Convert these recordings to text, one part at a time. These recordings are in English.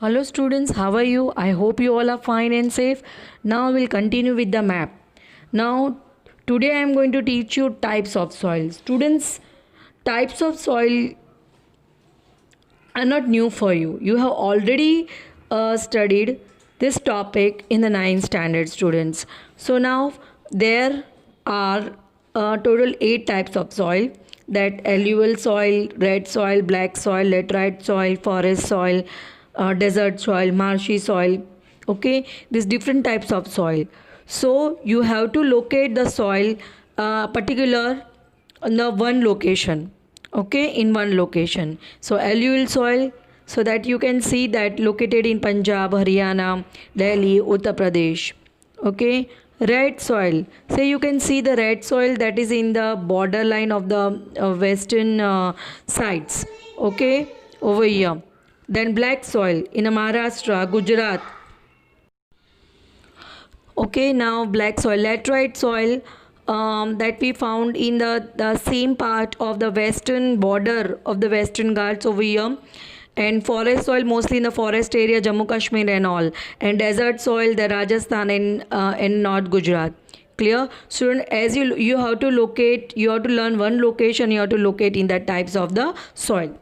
Hello students, how are you? I hope you all are fine and safe. Now we'll continue with the map. Now today I am going to teach you types of soil. Students, types of soil are not new for you. You have already studied this topic in the 9th standard, students. So now there are total 8 types of soil, that alluvial soil, red soil, black soil, laterite soil, forest soil, desert soil, marshy soil. Okay, these different types of soil. So you have to locate the soil particular in the one location. Okay, in one location. So alluvial soil, so that you can see that located in Punjab, Haryana, Delhi, Uttar Pradesh. Okay, red soil, so you can see the red soil that is in the borderline of the western sides. Okay, over here. Then black soil in Maharashtra, Gujarat. Okay, now black soil, laterite soil, that we found in the same part of the western border of the Western Ghats over here. And forest soil mostly in the forest area, Jammu Kashmir and all. And desert soil, the Rajasthan and North Gujarat. Clear? Student, as you have to locate, you have to learn one location, you have to locate in the types of the soil.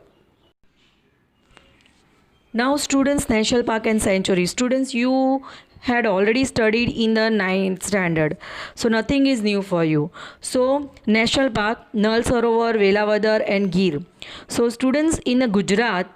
Now students, national park and sanctuary. Students, you had already studied in the 9th standard, so nothing is new for you. So national park, Nal Sarovar, Velavadar and Gir. So students, in the Gujarat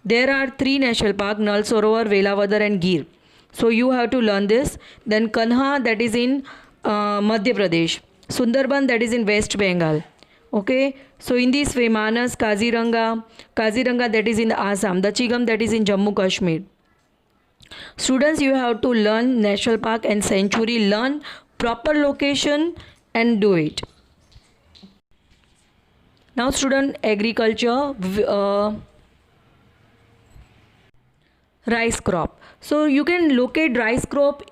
there are 3 national park, Nal Sarovar, Velavadar and Gir. So you have to learn this. Then Kanha, that is in Madhya Pradesh. Sundarban, that is in West Bengal. Okay, so in this way, Manas, Kaziranga, that is in the Assam, the Chigam, that is in Jammu Kashmir. Students, you have to learn national park and sanctuary, learn proper location and do it. Now student, agriculture, rice crop. So you can locate rice crop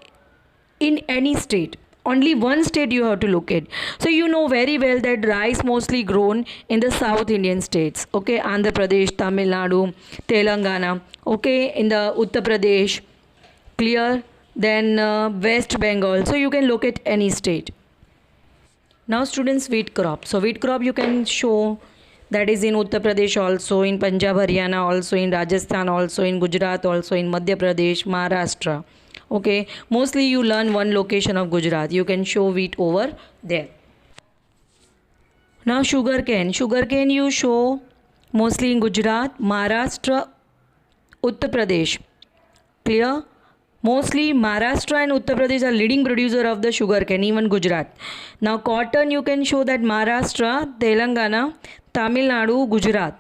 in any state. Only one state you have to locate. So you know very well that rice mostly grown in the South Indian states. Okay, Andhra Pradesh, Tamil Nadu, Telangana. Okay, in the Uttar Pradesh. Clear? Then West Bengal. So you can locate any state. Now students, wheat crop. So wheat crop you can show, that is in Uttar Pradesh also, in Punjab, Haryana also, in Rajasthan also, in Gujarat also, in Madhya Pradesh, Maharashtra. Okay, mostly you learn one location of Gujarat. You can show wheat over there. Now sugarcane. Sugarcane you show mostly in Gujarat, Maharashtra, Uttar Pradesh. Clear? Mostly Maharashtra and Uttar Pradesh are leading producer of the sugarcane, even Gujarat. Now cotton you can show that Maharashtra, Telangana, Tamil Nadu, Gujarat.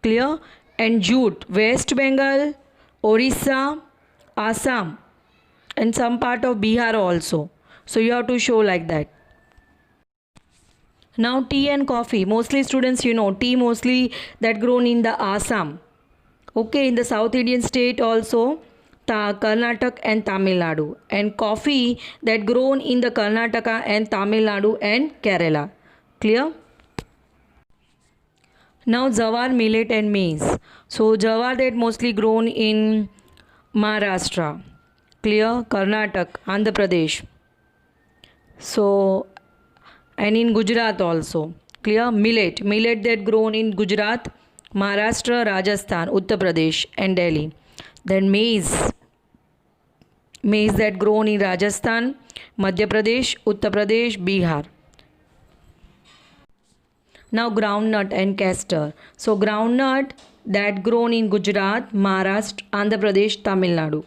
Clear? And jute, West Bengal, Orissa, Assam and some part of Bihar also. So you have to show like that. Now tea and coffee. Mostly students, you know, tea mostly that grown in the Assam. Okay, in the South Indian state also, Karnataka and Tamil Nadu. And coffee that grown in the Karnataka and Tamil Nadu and Kerala. Clear? Now jawar, millet and maize. So jawar that mostly grown in Maharashtra. Clear? Karnataka, Andhra Pradesh. So, and in Gujarat also. Clear? Millet that grown in Gujarat, Maharashtra, Rajasthan, Uttar Pradesh and Delhi. Then maize that grown in Rajasthan, Madhya Pradesh, Uttar Pradesh, Bihar. Now groundnut and castor. So groundnut that grown in Gujarat, Maharashtra, Andhra Pradesh, Tamil Nadu.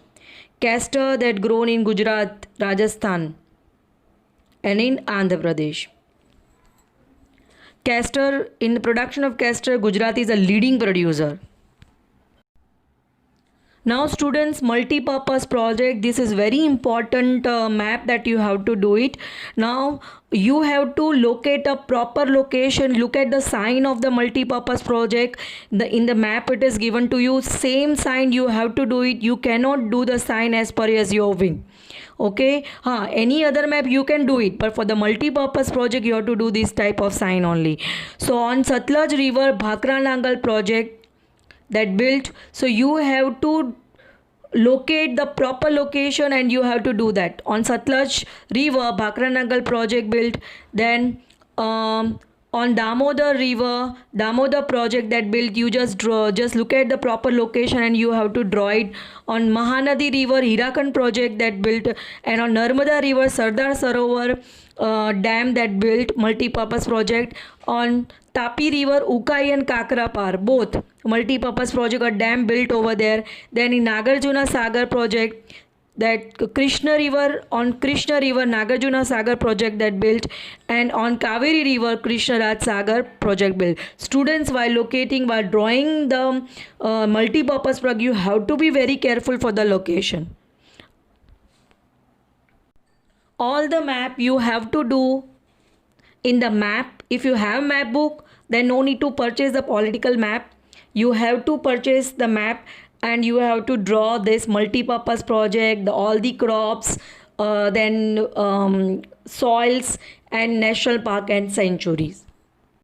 Castor that grown in Gujarat, Rajasthan and in Andhra Pradesh. Castor, in the production of castor, Gujarat is a leading producer. Now students, multi-purpose project, this is very important map that you have to do it. Now you have to locate a proper location, look at the sign of the multi-purpose project. In the map it is given to you, same sign you have to do it. You cannot do the sign as per as your wing. Okay, any other map you can do it, but for the multi-purpose project you have to do this type of sign only. So on Satluj River, Bhakra Nangal project that built, so you have to locate the proper location, and you have to do that. On Satluj River, Bhakranagal project built. Then on Damodar River, Damodar project that built. You just look at the proper location and you have to draw it. On Mahanadi River, Hirakan project that built, and on Narmada River, Sardar Sarovar dam that built, multi-purpose project. On Tapi River, Ukai and Kakrapar, both multi-purpose project, a dam built over there. Then in Nagarjuna Sagar project, that Krishna River, on Krishna River, Nagarjuna Sagar project that built, and on Kaveri River, Krishna Raj Sagar project built. Students, while locating, while drawing the multi-purpose project, you have to be very careful for the location. All the map you have to do in the map. If you have map book, then no need to purchase the political map. You have to purchase the map and you have to draw this multi-purpose project, all the crops, then soils and national park and sanctuaries.